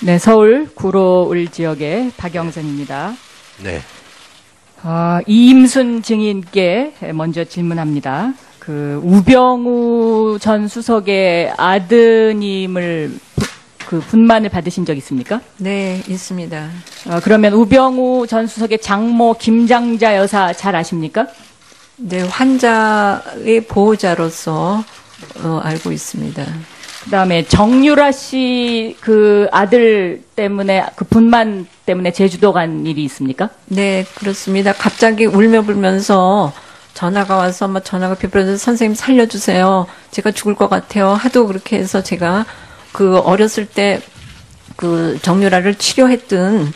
네, 서울 구로을 지역의 박영선입니다. 네. 이임순 증인께 먼저 질문합니다. 그 우병우 전 수석의 아드님을 그 분만을 받으신 적 있습니까? 네, 있습니다. 그러면 우병우 전 수석의 장모 김장자 여사 잘 아십니까? 네, 환자의 보호자로서 알고 있습니다. 그다음에 정유라 씨 그 아들 때문에 그 분만 때문에 제주도 간 일이 있습니까? 네, 그렇습니다. 갑자기 울며 불면서 전화가 와서 전화가 비버려서 선생님 살려주세요. 제가 죽을 것 같아요. 하도 그렇게 해서 제가 그 어렸을 때 그 정유라를 치료했던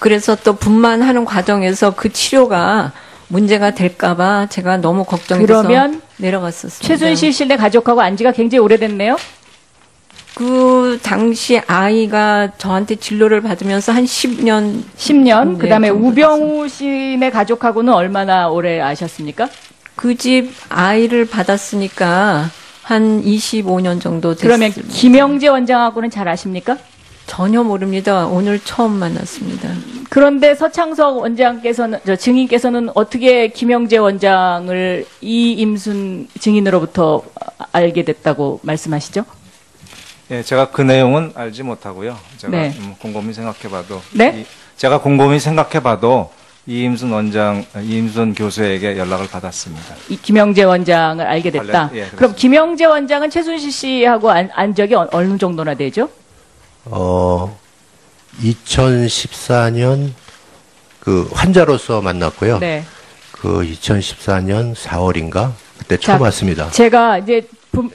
그래서 또 분만하는 과정에서 그 치료가 문제가 될까봐 제가 너무 걱정돼서 그러면 내려갔었습니다. 최순실 씨네 가족하고 안 지가 굉장히 오래됐네요? 그 당시 아이가 저한테 진료를 받으면서 한 10년. 10년? 그 다음에 정도 우병우 씨네 가족하고는 얼마나 오래 아셨습니까? 그 집 아이를 받았으니까 한 25년 정도 됐습니다. 그러면 김영재 원장하고는 잘 아십니까? 전혀 모릅니다. 오늘 처음 만났습니다. 그런데 서창석 원장께서는, 증인께서는 어떻게 김영재 원장을 이임순 증인으로부터 알게 됐다고 말씀하시죠? 예, 제가 그 내용은 알지 못하고요. 제가 네. 곰곰이 생각해봐도. 네? 제가 곰곰이 생각해봐도 이임순 교수에게 연락을 받았습니다. 이 김영재 원장을 알게 됐다. 예, 그럼 김영재 원장은 최순실 씨하고 안 적이 어느 정도나 되죠? 2014년 그 환자로서 만났고요. 네. 그 2014년 4월인가 그때 처음 왔습니다. 제가 이제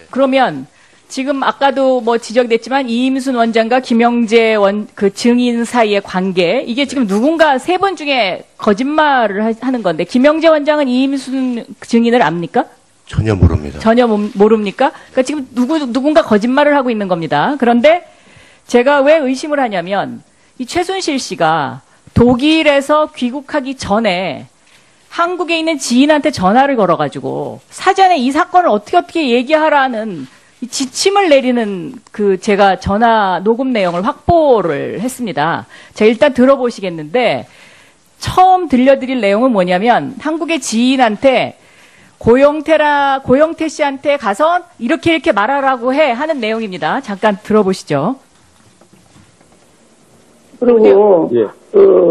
그러면 지금 아까도 지적됐지만 이임순 원장과 김영재 그 증인 사이의 관계 이게 지금 누군가 세 분 중에 거짓말을 하는 건데 김영재 원장은 이임순 증인을 압니까? 전혀 모릅니다. 전혀 모릅니까? 그러니까 지금 누군가 거짓말을 하고 있는 겁니다. 그런데 제가 왜 의심을 하냐면 이 최순실 씨가 독일에서 귀국하기 전에 한국에 있는 지인한테 전화를 걸어가지고 사전에 이 사건을 어떻게 얘기하라는 이 지침을 내리는 그 제가 전화 녹음 내용을 확보를 했습니다. 자, 일단 들어보시겠는데 처음 들려드릴 내용은 뭐냐면 한국의 지인한테 고영태 씨한테 가서 이렇게 말하라고 하는 내용입니다. 잠깐 들어보시죠. 그리고 예.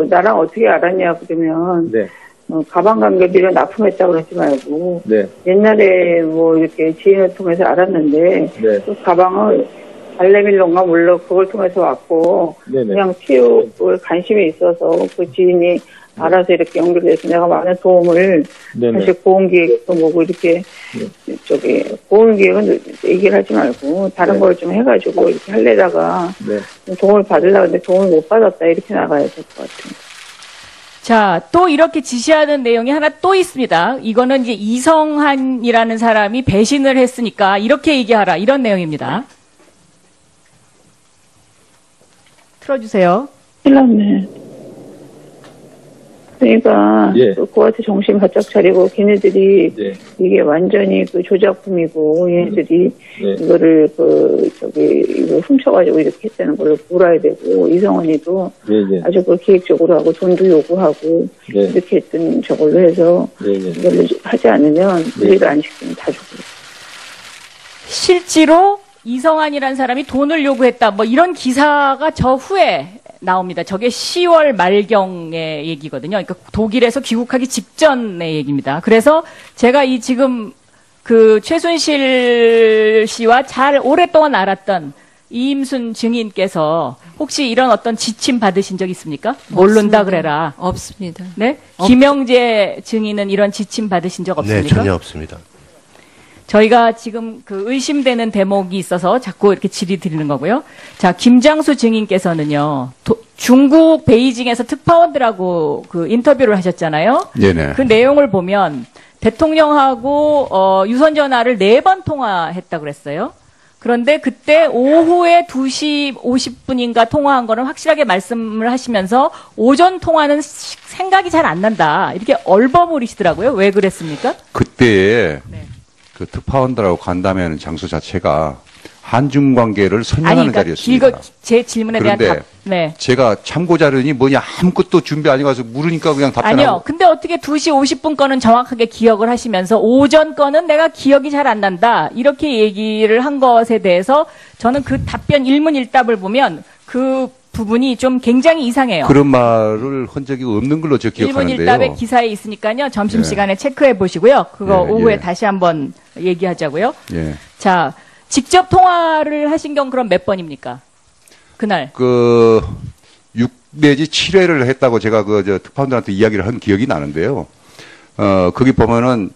나랑 어떻게 알았냐 그러면 네. 가방 관계비를 납품했다고 그러지 말고 네. 옛날에 이렇게 지인을 통해서 알았는데 네. 그 가방을 알레밀론가 몰라 그걸 통해서 왔고 네네. 그냥 치료에 관심이 있어서 그 지인이 알아서 이렇게 연결돼서 내가 많은 도움을 네네. 사실 보험기획도 이렇게 보험기획은 얘기를 하지 말고 다른 네. 걸 좀 해가지고 이렇게 하려다가 네. 도움을 받으려고 했는데 도움을 못 받았다 이렇게 나가야 될 것 같아요. 자, 또 이렇게 지시하는 내용이 하나 또 있습니다. 이거는 이제 이성한이라는 사람이 배신을 했으니까 이렇게 얘기하라 이런 내용입니다. 틀어주세요. 큰일 났네. 그러니까 예. 그한테 정신 바짝 차리고 걔네들이 네. 이게 완전히 그 조작품이고 얘네들이 네. 이거를 이거 훔쳐가지고 이렇게 했다는 걸로 물어야 되고 이성원이도 네. 아주 그 기획적으로 하고 돈도 요구하고 네. 이렇게 했던 저걸로 해서 네. 이걸로 하지 않으면 우리가 안 시키면 다 죽고. 실제로 이성한이라는 사람이 돈을 요구했다. 이런 기사가 저 후에 나옵니다. 저게 10월 말경의 얘기거든요. 그러니까 독일에서 귀국하기 직전의 얘기입니다. 그래서 제가 지금 그 최순실 씨와 잘 오랫동안 알았던 이임순 증인께서 혹시 이런 어떤 지침 받으신 적 있습니까? 모른다 그래라. 없습니다. 네? 김영재 증인은 이런 지침 받으신 적 없습니까? 네, 전혀 없습니다. 저희가 지금 그 의심되는 대목이 있어서 자꾸 이렇게 질의 드리는 거고요. 자, 김장수 증인께서는요, 중국 베이징에서 특파원들하고 그 인터뷰를 하셨잖아요. 네네. 그 내용을 보면 대통령하고 유선 전화를 4번 통화했다고 그랬어요. 그런데 그때 오후에 2시 50분인가 통화한 거는 확실하게 말씀을 하시면서 오전 통화는 생각이 잘 안 난다. 이렇게 얼버무리시더라고요. 왜 그랬습니까? 그때에 네. 그 특파원들하고 간담회하는 장소 자체가 한중 관계를 설명하는 자리였습니다. 이거 제 질문에 대한 그런데 답. 네. 제가 참고 자료니 뭐냐 아무것도 준비 안 해가서 물으니까 그냥 답변하고. 아니요. 근데 어떻게 2시 50분 거는 정확하게 기억을 하시면서 오전 거는 내가 기억이 잘 안 난다. 이렇게 얘기를 한 것에 대해서 저는 그 답변 일문일답을 보면 그 부분이 좀 굉장히 이상해요. 그런 말을 한 적이 없는 걸로 제가 기억하는데요. 일문일답의 기사에 있으니까요. 점심시간에 체크해 보시고요. 그거 예, 오후에 예. 다시 한번 얘기하자고요. 예. 자, 직접 통화를 하신 경 그럼 몇 번입니까? 그날. 6 내지 7회를 했다고 제가 저 특파원들한테 이야기를 한 기억이 나는데요. 거기 보면은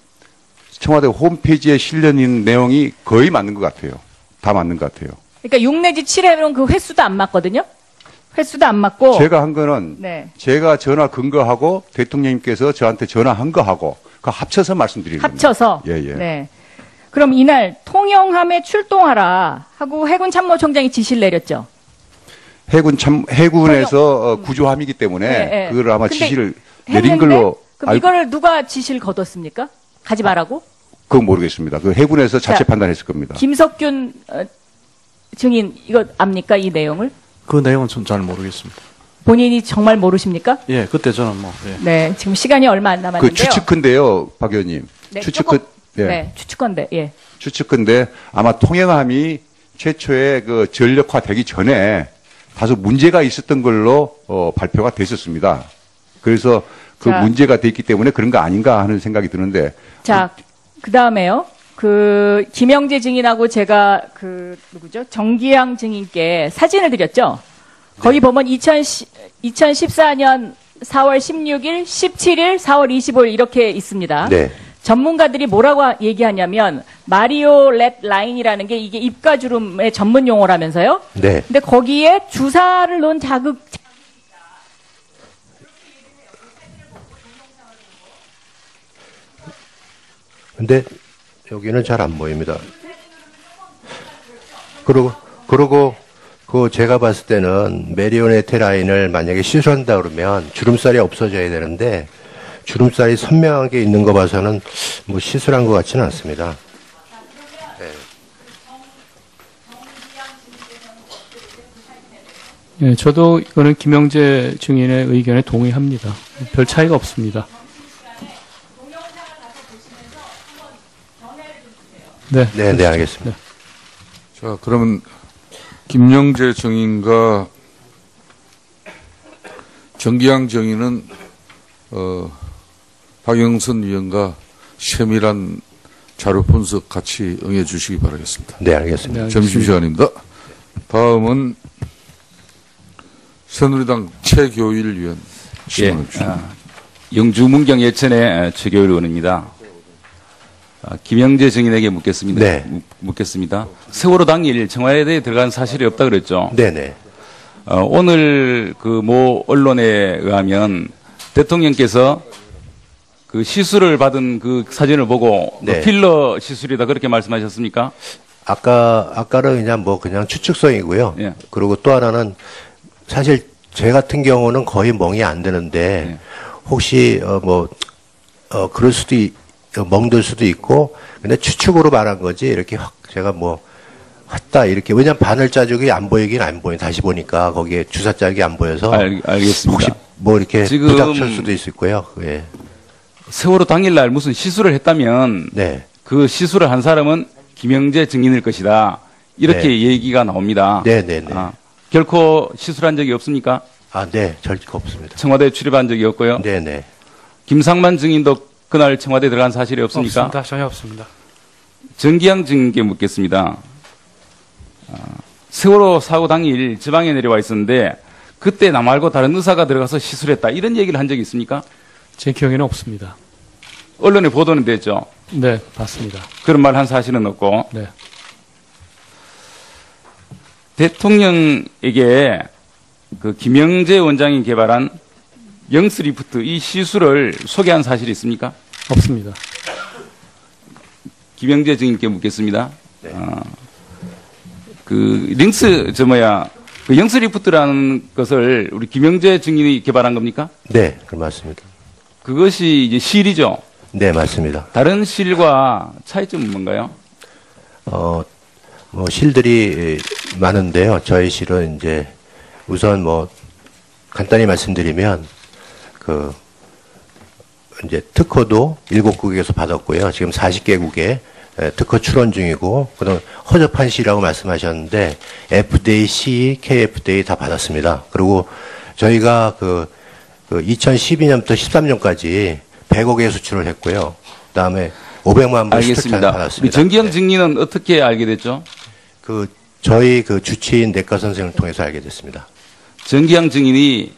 청와대 홈페이지에 실려있는 내용이 거의 맞는 것 같아요. 다 맞는 것 같아요. 그러니까 6 내지 7회면 그 횟수도 안 맞거든요. 횟수도 안 맞고. 제가 한 거는 네. 제가 전화 근거하고 대통령님께서 저한테 전화한 거하고 그 합쳐서 말씀드리는 겁니다. 합쳐서. 예, 예. 네. 그럼 이날 통영함에 출동하라 하고 해군 참모총장이 지시를 내렸죠. 해군에서 구조함이기 때문에 네. 그걸 아마 근데 지시를 내린 했는데 걸로 그럼 이거를 누가 지시를 거뒀습니까? 가지 말라고? 그건 모르겠습니다. 그 해군에서 자체 자, 판단했을 겁니다. 김석균 증인 이거 압니까? 이 내용을? 그 내용은 전 잘 모르겠습니다. 본인이 정말 모르십니까? 예, 그때 저는 뭐, 예. 네, 지금 시간이 얼마 안 그 남았는데요. 추측컨대요, 박 의원님. 네, 추측컨, 예. 네, 추측건데, 예. 추측컨대 아마 통영함이 최초에 그 전력화되기 전에 다소 문제가 있었던 걸로 발표가 됐었습니다. 그래서 그 자. 문제가 됐기 때문에 그런 거 아닌가 하는 생각이 드는데. 자, 그 다음에요. 그 김영재 증인하고 제가 그 누구죠? 정기양 증인께 사진을 드렸죠. 거기 보면 2014년 4월 16일, 17일, 4월 25일 이렇게 있습니다. 네. 전문가들이 뭐라고 얘기하냐면 마리오렛 라인이라는 게 이게 입가주름의 전문 용어라면서요. 네. 근데 거기에 주사를 놓은 자극 근데 여기는 잘 안 보입니다. 그리고 그 제가 봤을 때는 메리오네트 라인을 만약에 시술한다 그러면 주름살이 없어져야 되는데 주름살이 선명하게 있는 거 봐서는 뭐 시술한 것 같지는 않습니다. 예, 저도 이거는 김영재 증인의 의견에 동의합니다. 별 차이가 없습니다. 네. 네, 네, 알겠습니다. 자, 그러면 김영재 증인과 정기양 증인은 박영선 위원과 세밀한 자료 분석 같이 응해 주시기 바라겠습니다. 네, 알겠습니다. 네, 점심시간입니다. 다음은 새누리당 최교일 위원 질문해 주십니다. 영주 문경 예천의 최교일 의원입니다. 김영재 증인에게 묻겠습니다. 네. 묻겠습니다. 세월호 당일 청와대에 들어간 사실이 없다 그랬죠. 네네. 오늘 그 모 언론에 의하면 대통령께서 그 시술을 받은 그 사진을 보고 네. 필러 시술이다 그렇게 말씀하셨습니까? 아까는 그냥 추측성이고요. 예. 그리고 또 하나는 사실 제 같은 경우는 거의 멍이 안 드는데 혹시 그럴 수도 멍들 수도 있고 근데 추측으로 말한 거지 이렇게 확 제가 했다 이렇게 왜냐면 바늘자국이 안 보이긴 안 보여 다시 보니까 거기에 주사짝이 안 보여서 알겠습니다. 혹시 이렇게 지금 부닥칠 수도 있을 거예요. 예. 세월호 당일날 무슨 시술을 했다면 네. 그 시술을 한 사람은 김영재 증인일 것이다. 이렇게 네. 얘기가 나옵니다. 네네네. 결코 시술한 적이 없습니까? 네, 절대 없습니다. 청와대에 출입한 적이 없고요. 네네. 김상만 증인도 그날 청와대에 들어간 사실이 없습니까? 없습니다. 전혀 없습니다. 정기양 증인께 묻겠습니다. 세월호 사고 당일 지방에 내려와 있었는데 그때 나 말고 다른 의사가 들어가서 시술했다. 이런 얘기를 한 적이 있습니까? 제 기억에는 없습니다. 언론에 보도는 됐죠. 네, 봤습니다. 그런 말 한 사실은 없고. 네. 대통령에게 그 김영재 원장이 개발한 영스리프트 이 시술을 소개한 사실이 있습니까? 없습니다. 김영재 증인께 묻겠습니다. 네. 그 영스리프트라는 것을 우리 김영재 증인이 개발한 겁니까? 네, 맞습니다. 그것이 이제 실이죠. 네, 맞습니다. 다른 실과 차이점은 뭔가요? 뭐 실들이 많은데요. 저희 실은 이제 우선 뭐 간단히 말씀드리면 그 이제 특허도 7국에서 받았고요. 지금 40개국에 특허 출원 중이고, 그다음 허접한 시라고 말씀하셨는데 FDA, CE, KFDA 다 받았습니다. 그리고 저희가 그 2012년부터 13년까지 100억의 수출을 했고요. 그다음에 500만 분 수출을 받았습니다. 정기영 증인은 어떻게 알게 됐죠? 저희 그 주치인 내과 선생을 통해서 알게 됐습니다. 정기영 증인이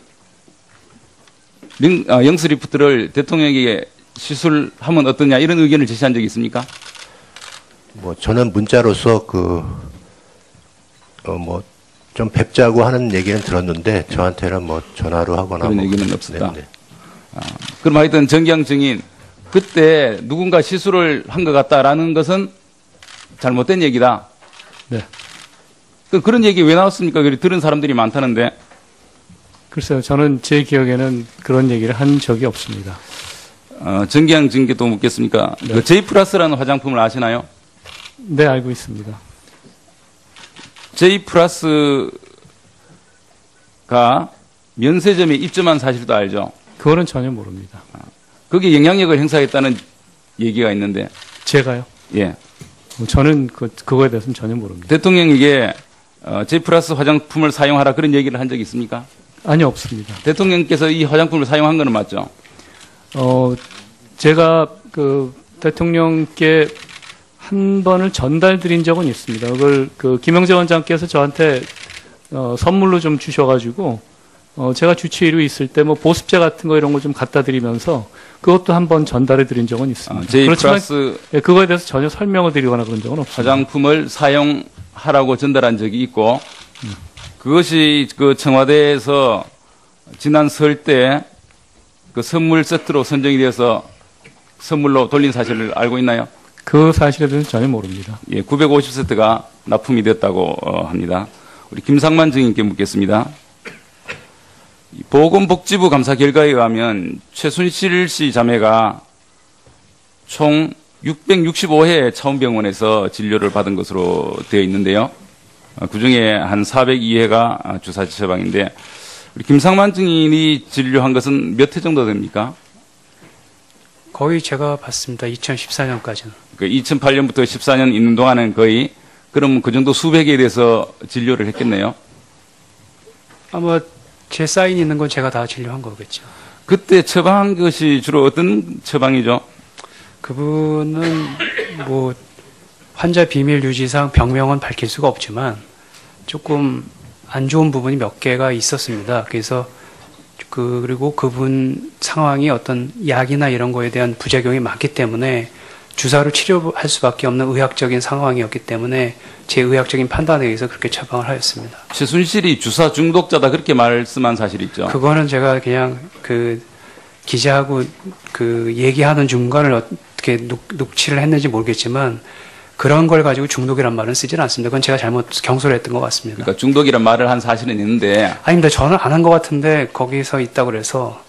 영스리프트를 대통령에게 시술하면 어떠냐 이런 의견을 제시한 적이 있습니까? 뭐 저는 문자로서 뭐 좀 뵙자고 하는 얘기는 들었는데 저한테는 뭐 전화로 하거나 그런 뭐 얘기는 없었다. 네. 그럼 하여튼 정기영 증인 그때 누군가 시술을 한 것 같다라는 것은 잘못된 얘기다. 네. 그런 얘기 왜 나왔습니까? 들은 사람들이 많다는데. 글쎄요, 저는 제 기억에는 그런 얘기를 한 적이 없습니다. 정기영 증인께 또 묻겠습니까? 네. 그 J 플러스라는 화장품을 아시나요? 네, 알고 있습니다. J 플러스가 면세점에 입점한 사실도 알죠? 그거는 전혀 모릅니다. 거기에 영향력을 행사했다는 얘기가 있는데. 제가요? 예. 저는 그거에 대해서는 전혀 모릅니다. 대통령에게 J 플러스 화장품을 사용하라 그런 얘기를 한 적이 있습니까? 아니요, 없습니다. 대통령께서 이 화장품을 사용한 거는 맞죠? 제가 대통령께 한 번을 전달드린 적은 있습니다. 그걸 김영재 원장께서 저한테 선물로 좀 주셔가지고 제가 주치의로 있을 때 뭐 보습제 같은 거 이런 거 좀 갖다 드리면서 그것도 한 번 전달해드린 적은 있습니다. J 그렇지만 플러스 그거에 대해서 전혀 설명을 드리거나 그런 적은 없습니다. 화장품을 사용하라고 전달한 적이 있고 그것이 그 청와대에서 지난 설 때 그 선물 세트로 선정이 되어서 선물로 돌린 사실을 알고 있나요? 그 사실에 대해서는 전혀 모릅니다. 예, 950세트가 납품이 됐다고 합니다. 우리 김상만 증인께 묻겠습니다. 보건복지부 감사 결과에 의하면 최순실 씨 자매가 총 665회 차원병원에서 진료를 받은 것으로 되어 있는데요. 그중에 한 402회가 주사지 처방인데 우리 김상만 증인이 진료한 것은 몇 회 정도 됩니까? 거의 제가 봤습니다. 2014년까지는. 그 2008년부터 14년 있는 동안은 거의 그럼 그 정도 수백에 대해서 진료를 했겠네요. 아마 제 사인 있는 건 제가 다 진료한 거겠죠. 그때 처방한 것이 주로 어떤 처방이죠? 그분은 뭐 환자 비밀 유지상 병명은 밝힐 수가 없지만 조금 안 좋은 부분이 몇 개가 있었습니다. 그래서 그리고 그분 상황이 어떤 약이나 이런 거에 대한 부작용이 많기 때문에 주사로 치료할 수밖에 없는 의학적인 상황이었기 때문에 제 의학적인 판단에 의해서 그렇게 처방을 하였습니다. 최순실이 주사 중독자다 그렇게 말씀한 사실이 있죠? 그거는 제가 그냥 기자하고 얘기하는 중간을 어떻게 녹취를 했는지 모르겠지만 그런 걸 가지고 중독이란 말은 쓰지는 않습니다. 그건 제가 잘못 경솔했던 것 같습니다. 그러니까 중독이란 말을 한 사실은 있는데. 아닙니다. 저는 안 한 것 같은데 거기서 있다고 그래서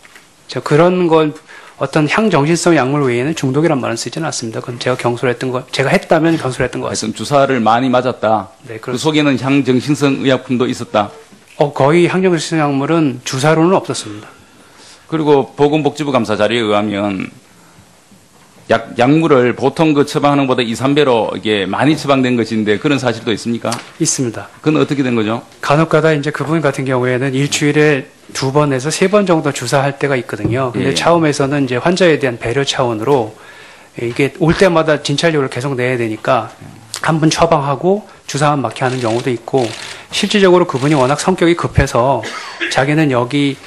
제가 그런 건 어떤 향정신성 약물 외에는 중독이란 말은 쓰지는 않습니다. 그건 제가 경솔했던 거, 제가 했다면 경솔했던 것 같습니다. 주사를 많이 맞았다. 네, 그 속에는 향정신성 의약품도 있었다. 거의 향정신성 약물은 주사로는 없었습니다. 그리고 보건복지부 감사 자료에 의하면 약물을 보통 그 처방하는 것보다 2, 3배로 이게 많이 처방된 것인데 그런 사실도 있습니까? 있습니다. 그건 어떻게 된 거죠? 간혹가다 이제 그분 같은 경우에는 일주일에 2번에서 3번 정도 주사할 때가 있거든요. 근데 예. 처음에서는 이제 환자에 대한 배려 차원으로 이게 올 때마다 진찰료를 계속 내야 되니까 한 번 처방하고 주사만 맞게 하는 경우도 있고 실질적으로 그분이 워낙 성격이 급해서 자기는 여기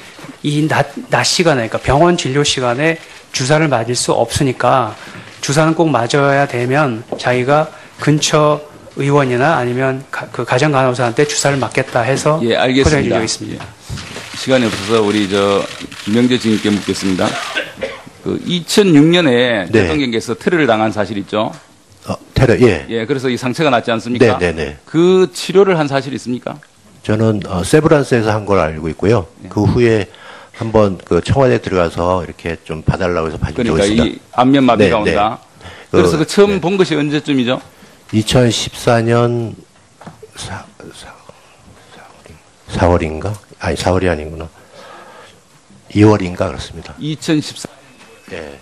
이 낮 시간에 그러니까 병원 진료 시간에 주사를 맞을 수 없으니까 주사는 꼭 맞아야 되면 자기가 근처 의원이나 아니면 그 가정간호사한테 주사를 맞겠다 해서 예, 알겠습니다. 포장해 준 적이 있습니다. 예. 시간이 없어서 우리 김영재 증인께 묻겠습니다. 그 2006년에 대통령께서 테러를 당한 사실 있죠? 테러, 예. 예, 그래서 이 상처가 났지 않습니까? 네네네. 그 치료를 한 사실이 있습니까? 저는 세브란스에서 한 걸 알고 있고요. 그 후에 한번 그 청와대 들어가서 이렇게 좀 봐달라고 해서 봐준 적이 그러니까 있습니다. 이 안면 마비가 네, 온다. 네. 그래서 그 처음 본 것이 언제쯤이죠? 2014년 4월인가? 아니, 4월이 아니구나. 2월인가 그렇습니다. 2014. 예.